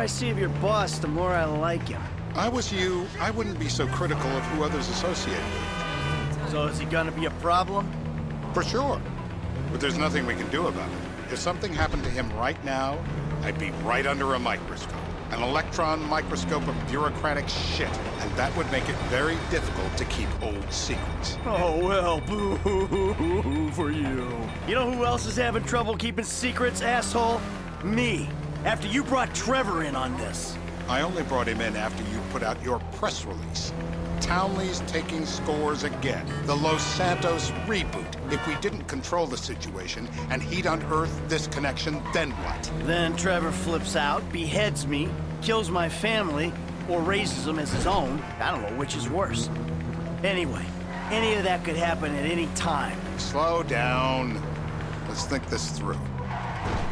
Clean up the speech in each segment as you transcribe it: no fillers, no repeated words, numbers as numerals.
I see of your boss, the more I like him. If I was you, I wouldn't be so critical of who others associate with. So is he gonna be a problem? For sure. But there's nothing we can do about it. If something happened to him right now, I'd be right under a microscope. An electron microscope of bureaucratic shit. And that would make it very difficult to keep old secrets. Oh, well, boo for you. You know who else is having trouble keeping secrets, asshole? Me. After you brought Trevor in on this. I only brought him in after you put out your press release. Townley's taking scores again. The Los Santos reboot. If we didn't control the situation and he'd unearthed this connection, then what? Then Trevor flips out, beheads me, kills my family, or raises them as his own. I don't know which is worse. Anyway, any of that could happen at any time. Slow down. Let's think this through.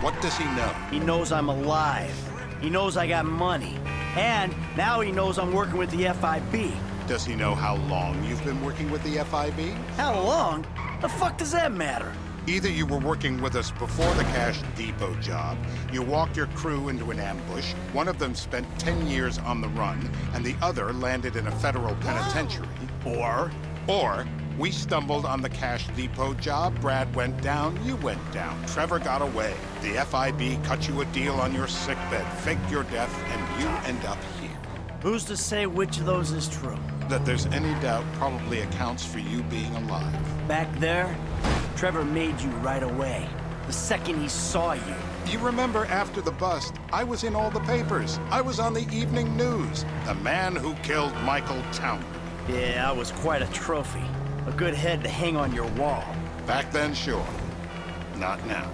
What does he know? He knows I'm alive. He knows I got money. And now he knows I'm working with the FIB. Does he know how long you've been working with the FIB? How long? The fuck does that matter? Either you were working with us before the Cash Depot job, you walked your crew into an ambush, one of them spent 10 years on the run, and the other landed in a federal penitentiary. Or we stumbled on the Cash Depot job, Brad went down, you went down, Trevor got away. The FIB cut you a deal on your sickbed, faked your death, and you end up here. Who's to say which of those is true? That there's any doubt probably accounts for you being alive. Back there, Trevor made you right away. The second he saw you. You remember after the bust, I was in all the papers. I was on the evening news. The man who killed Michael Townley. Yeah, I was quite a trophy. A good head to hang on your wall. Back then, sure. Not now.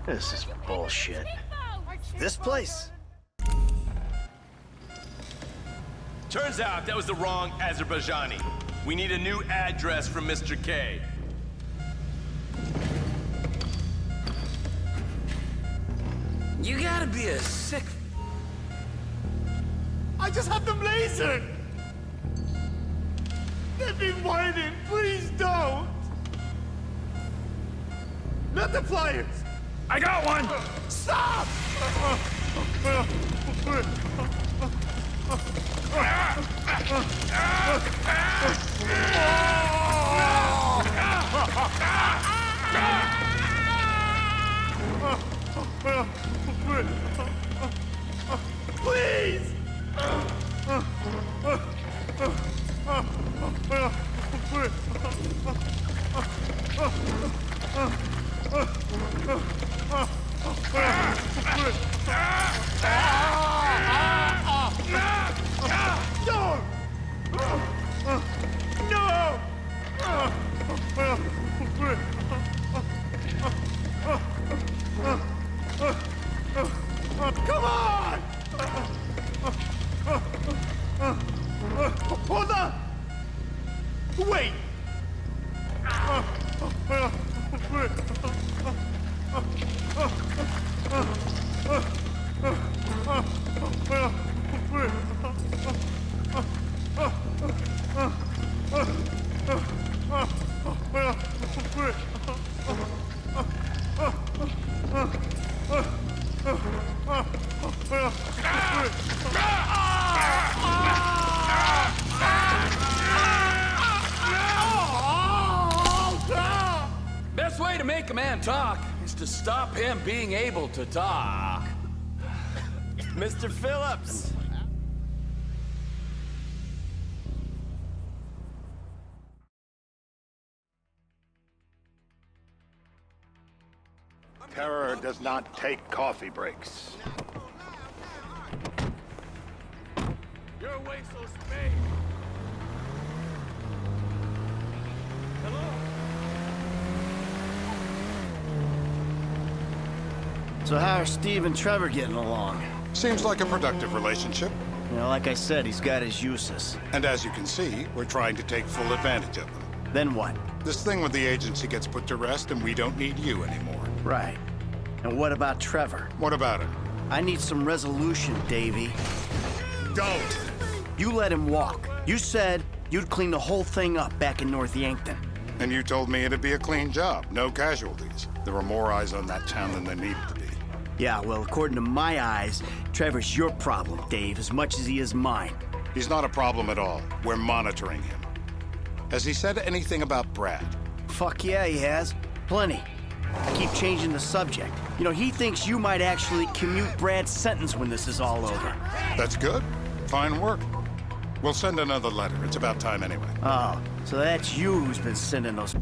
This is bullshit. This place? Turns out that was the wrong Azerbaijani. We need a new address from Mr. K. You gotta be a sick... I just have them lasered! They've been whining, please don't! Not the flyers! I got one! Stop! Please! Come on! Hold on! Wait! Best way to make a man talk is to stop him being able to talk. Mr. Phillips! Terror does not take coffee breaks. Your way so spade. So how are Steve and Trevor getting along? Seems like a productive relationship. You know, like I said, he's got his uses. And as you can see, we're trying to take full advantage of them. Then what? This thing with the agency gets put to rest and we don't need you anymore. Right. And what about Trevor? What about it? I need some resolution, Davey. Don't! You let him walk. You said you'd clean the whole thing up back in North Yankton. And you told me it'd be a clean job, no casualties. There were more eyes on that town than there needed to be. Yeah, well, according to my eyes, Trevor's your problem, Dave, as much as he is mine. He's not a problem at all. We're monitoring him. Has he said anything about Brad? Fuck yeah, he has. Plenty. I keep changing the subject. You know, he thinks you might actually commute Brad's sentence when this is all over. That's good. Fine work. We'll send another letter. It's about time anyway. Oh, so that's you who's been sending those...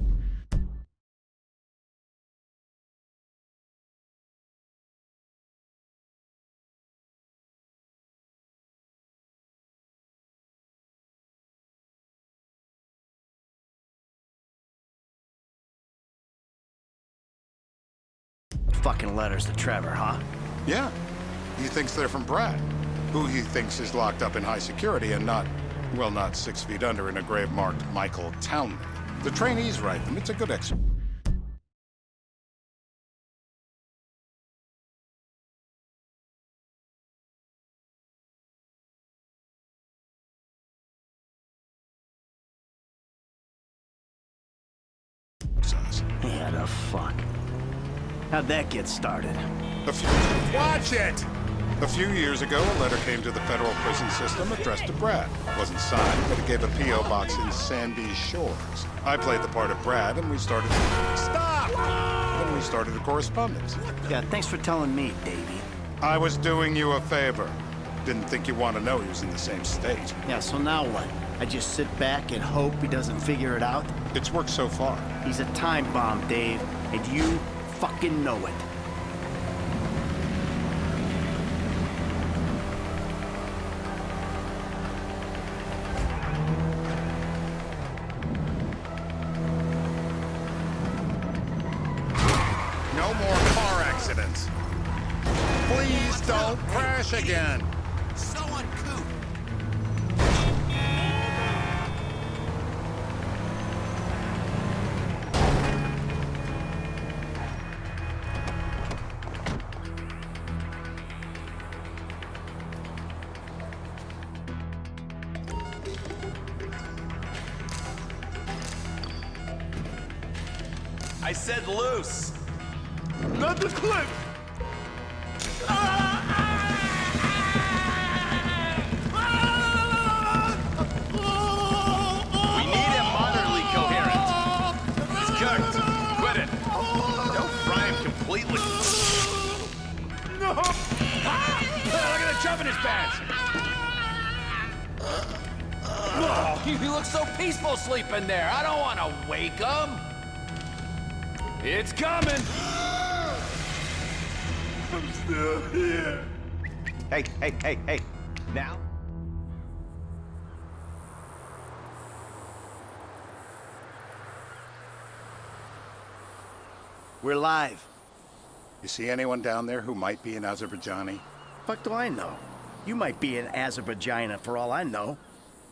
fucking letters to Trevor, huh? Yeah. He thinks they're from Brad, who he thinks is locked up in high security and not, well, not 6 feet under in a grave marked Michael Townley. The trainees write them. It's a good exercise. Yeah, the fuck. How'd that get started? Watch it! A few years ago, a letter came to the federal prison system addressed to Brad. It wasn't signed, but it gave a P.O. box in Sandy Shores. I played the part of Brad, and we started... Stop! Then we started a correspondence. Yeah, thanks for telling me, Davey. I was doing you a favor. Didn't think you want to know he was in the same state. Yeah, so now what? I just sit back and hope he doesn't figure it out? It's worked so far. He's a time bomb, Dave, and you fucking know it. No more car accidents. Please don't crash again. So uncouth. I said loose. Not the clip! We need him moderately coherent. He's cooked. Quit it. Don't fry him completely. No! Look at the jump in his pants! Oh, he looks so peaceful sleeping there. I don't want to wake him. It's coming. I'm still here. Hey. Now? We're live. You see anyone down there who might be an Azerbaijani? Fuck do I know? You might be an Azerbaijana for all I know.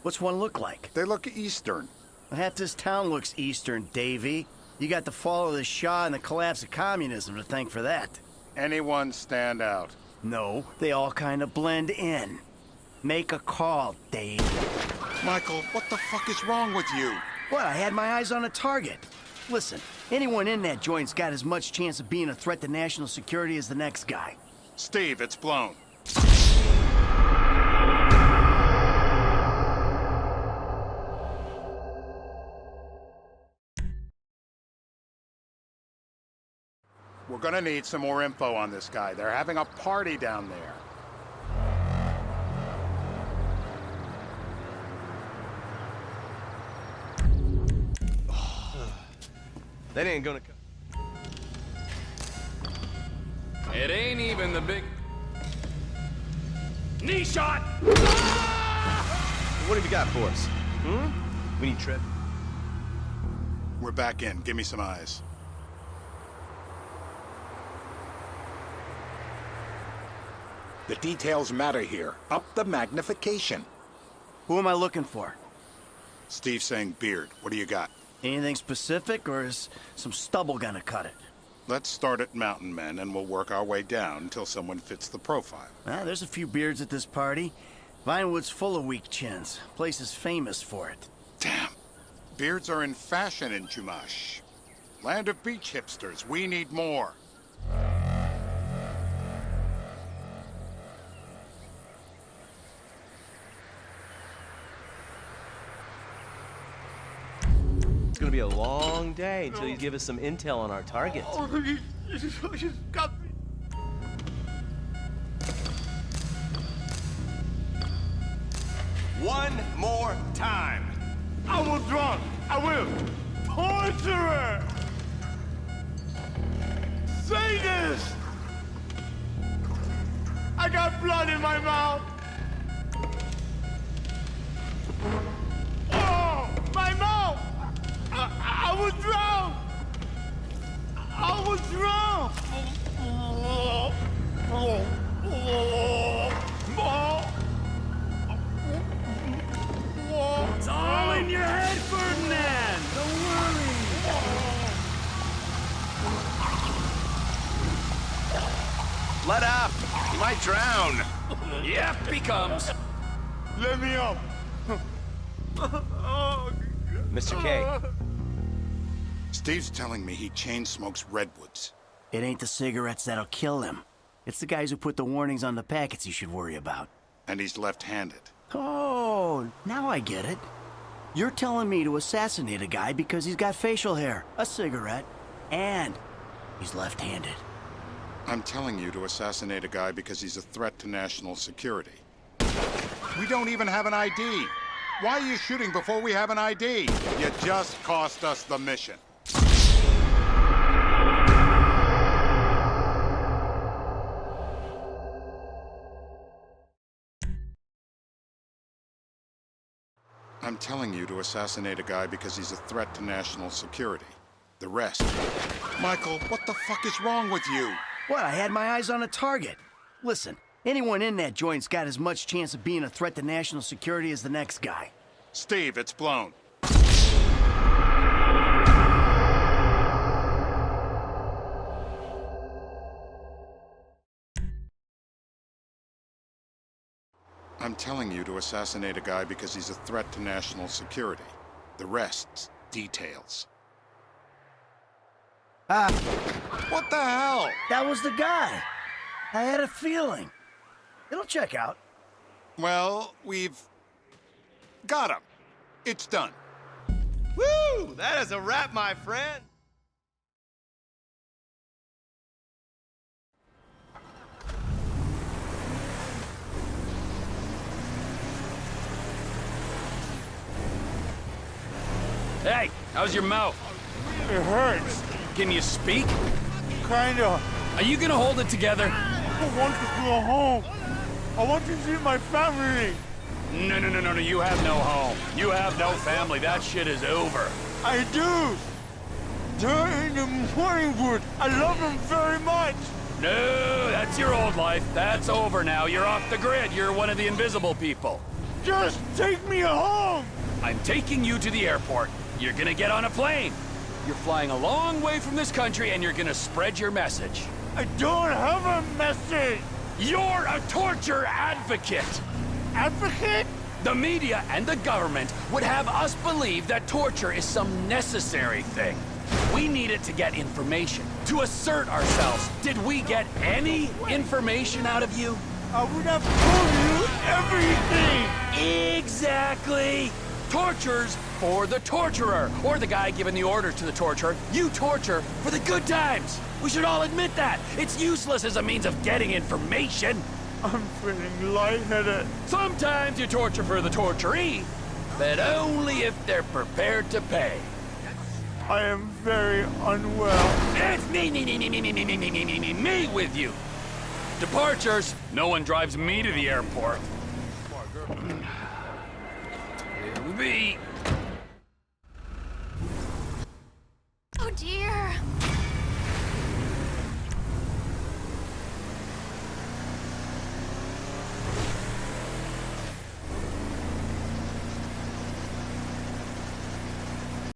What's one look like? They look Eastern. Half this town looks Eastern, Davey. You got the fall of the Shah and the collapse of communism to thank for that. Anyone stand out? No, they all kind of blend in. Make a call, Dave. Michael, what the fuck is wrong with you? What, I had my eyes on a target. Listen, anyone in that joint's got as much chance of being a threat to national security as the next guy. Steve, it's blown. We're gonna need some more info on this guy. They're having a party down there. That ain't gonna... It ain't even the big... Knee shot! What have you got for us? We need Trev. We're back in. Give me some eyes. The details matter here. Up the magnification. Who am I looking for? Steve saying beard. What do you got? Anything specific, or is some stubble gonna cut it? Let's start at Mountain Men, and we'll work our way down until someone fits the profile. There's a few beards at this party. Vinewood's full of weak chins. Place is famous for it. Damn. Beards are in fashion in Chumash. Land of beach hipsters. We need more. It's gonna be a long day until you give us some intel on our target. Oh, he's got me. One more time. I was wrong. I will. Torturer! Sadist! I got blood in my mouth. Oh, my mouth! I was drowned. I was drowned. It's all in your head, Ferdinand! Don't worry! Let up. You might drown. Yep, he comes. Let me up. Mr. K, Steve's telling me he chain smokes redwoods. It ain't the cigarettes that'll kill him. It's the guys who put the warnings on the packets you should worry about. And he's left-handed. Oh, now I get it. You're telling me to assassinate a guy because he's got facial hair, a cigarette, and he's left-handed. I'm telling you to assassinate a guy because he's a threat to national security. We don't even have an ID. Why are you shooting before we have an ID? You just cost us the mission. I'm telling you to assassinate a guy because he's a threat to national security. The rest... Michael, what the fuck is wrong with you? What, I had my eyes on a target. Listen, anyone in that joint's got as much chance of being a threat to national security as the next guy. Steve, it's blown. I'm telling you to assassinate a guy because he's a threat to national security. The rest's details. Ah, What the hell? that was the guy. I had a feeling. It'll check out. Well, we've got him. It's done. woo! That is a wrap, my friend. Hey, how's your mouth? It hurts. Can you speak? Kinda. Are you gonna hold it together? I want to go home. I want to see my family. No, you have no home. You have no family. That shit is over. I do. They're in the Morningwood. I love them very much. No, that's your old life. That's over now. You're off the grid. You're one of the invisible people. Just take me home. I'm taking you to the airport. You're gonna get on a plane. You're flying a long way from this country and you're gonna spread your message. I don't have a message. You're a torture advocate. Advocate? The media and the government would have us believe that torture is some necessary thing. We need it to get information, to assert ourselves. Did we get any information out of you? I would have told you everything. Exactly. Torture's for the torturer, or the guy giving the order to the torturer. You torture for the good times. We should all admit that. It's useless as a means of getting information. I'm feeling lightheaded. Sometimes you torture for the torturee, but only if they're prepared to pay. I am very unwell. It's me with you. Departures. No one drives me to the airport. It'll be... Oh dear.